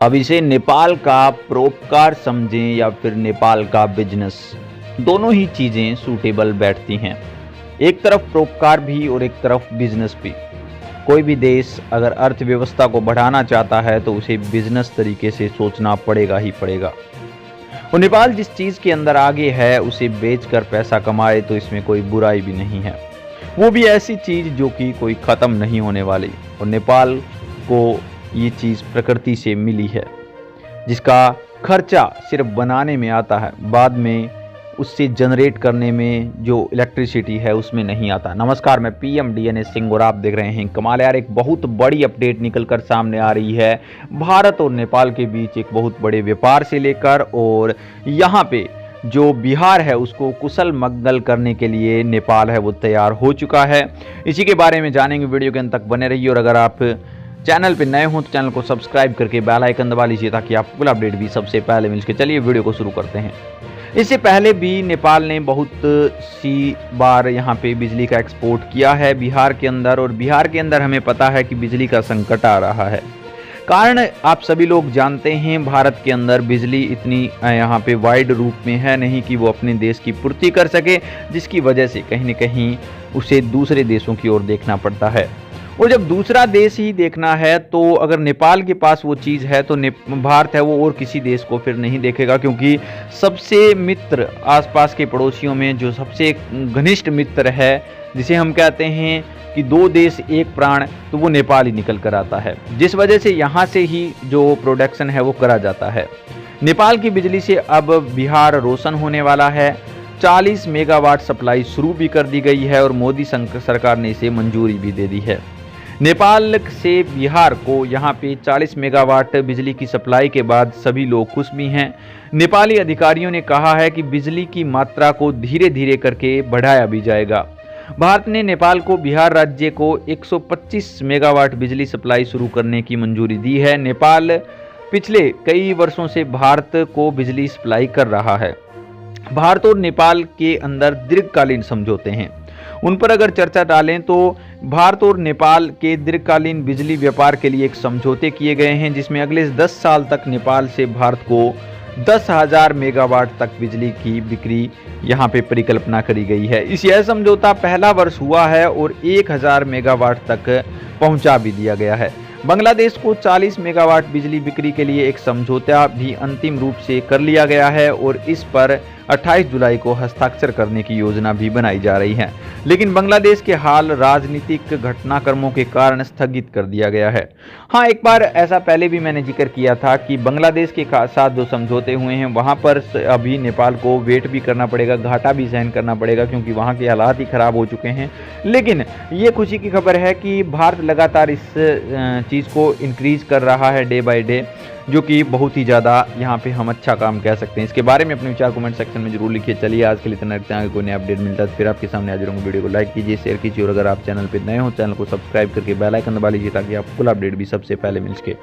अब इसे नेपाल का परोपकार समझें या फिर नेपाल का बिजनेस, दोनों ही चीज़ें सूटेबल बैठती हैं। एक तरफ परोपकार भी और एक तरफ बिजनेस भी। कोई भी देश अगर अर्थव्यवस्था को बढ़ाना चाहता है तो उसे बिजनेस तरीके से सोचना पड़ेगा ही पड़ेगा। और नेपाल जिस चीज़ के अंदर आगे है उसे बेचकर पैसा कमाए तो इसमें कोई बुराई भी नहीं है। वो भी ऐसी चीज़ जो कि कोई ख़त्म नहीं होने वाली। और नेपाल को ये चीज़ प्रकृति से मिली है, जिसका खर्चा सिर्फ बनाने में आता है, बाद में उससे जनरेट करने में जो इलेक्ट्रिसिटी है उसमें नहीं आता। नमस्कार, मैं पीएम डीएनएस सिंह और आप देख रहे हैं कमाल। यार, एक बहुत बड़ी अपडेट निकलकर सामने आ रही है भारत और नेपाल के बीच एक बहुत बड़े व्यापार से लेकर, और यहाँ पे जो बिहार है उसको कुशल मंगल करने के लिए नेपाल है वो तैयार हो चुका है। इसी के बारे में जानेंगे, वीडियो के अंत तक बने रहिए। और अगर आप चैनल पे नए हो तो चैनल को सब्सक्राइब करके बेल आइकन दबा लीजिए ताकि आपको फुल अपडेट भी सबसे पहले मिल सके। चलिए वीडियो को शुरू करते हैं। इससे पहले भी नेपाल ने बहुत सी बार यहाँ पे बिजली का एक्सपोर्ट किया है बिहार के अंदर, और बिहार के अंदर हमें पता है कि बिजली का संकट आ रहा है। कारण आप सभी लोग जानते हैं, भारत के अंदर बिजली इतनी यहाँ पे वाइड रूप में है नहीं कि वो अपने देश की पूर्ति कर सके, जिसकी वजह से कहीं न कहीं उसे दूसरे देशों की ओर देखना पड़ता है। और जब दूसरा देश ही देखना है तो अगर नेपाल के पास वो चीज़ है तो भारत है वो और किसी देश को फिर नहीं देखेगा, क्योंकि सबसे मित्र आसपास के पड़ोसियों में जो सबसे घनिष्ठ मित्र है, जिसे हम कहते हैं कि दो देश एक प्राण, तो वो नेपाल ही निकल कर आता है। जिस वजह से यहाँ से ही जो प्रोडक्शन है वो करा जाता है। नेपाल की बिजली से अब बिहार रोशन होने वाला है। 40 मेगावाट सप्लाई शुरू भी कर दी गई है और मोदी सरकार ने इसे मंजूरी भी दे दी है। नेपाल से बिहार को यहाँ पे 40 मेगावाट बिजली की सप्लाई के बाद सभी लोग खुश भी हैं। नेपाली अधिकारियों ने कहा है कि बिजली की मात्रा को धीरे धीरे करके बढ़ाया भी जाएगा। भारत ने नेपाल को बिहार राज्य को 125 मेगावाट बिजली सप्लाई शुरू करने की मंजूरी दी है। नेपाल पिछले कई वर्षों से भारत को बिजली सप्लाई कर रहा है। भारत और नेपाल के अंदर दीर्घकालीन समझौते हैं, उन पर अगर चर्चा डालें तो भारत और नेपाल के दीर्घकालीन बिजली व्यापार के लिए एक समझौते किए गए हैं, जिसमें अगले 10 साल तक नेपाल से भारत को 10,000 मेगावाट तक बिजली की बिक्री यहाँ पे परिकल्पना करी गई है। यह समझौता पहला वर्ष हुआ है और 1,000 मेगावाट तक पहुँचा भी दिया गया है। बांग्लादेश को 40 मेगावाट बिजली बिक्री के लिए एक समझौता भी अंतिम रूप से कर लिया गया है और इस पर 28 जुलाई को हस्ताक्षर करने की योजना भी बनाई जा रही है, लेकिन बांग्लादेश के हाल राजनीतिक घटनाक्रमों के कारण स्थगित कर दिया गया है। हाँ, एक बार ऐसा पहले भी मैंने जिक्र किया था कि बांग्लादेश के साथ जो समझौते हुए हैं वहाँ पर अभी नेपाल को वेट भी करना पड़ेगा, घाटा भी सहन करना पड़ेगा, क्योंकि वहाँ के हालात ही खराब हो चुके हैं। लेकिन ये खुशी की खबर है कि भारत लगातार इस चीज़ को इंक्रीज कर रहा है डे बाय डे, जो कि बहुत ही ज़्यादा यहाँ पे हम अच्छा काम कह सकते हैं। इसके बारे में अपने विचार कमेंट सेक्शन में जरूर लिखिए। चलिए आज के लिए इतना रखते हैं, कोई नया अपडेट मिलता है तो फिर आपके सामने हाजिर होंगे। वीडियो को लाइक कीजिए, शेयर कीजिए, और अगर आप चैनल पर नए हो चैनल को सब्सक्राइब करके बेल आइकन दबा लीजिए ताकि आपको फुल अपडेट भी सबसे पहले मिल सके।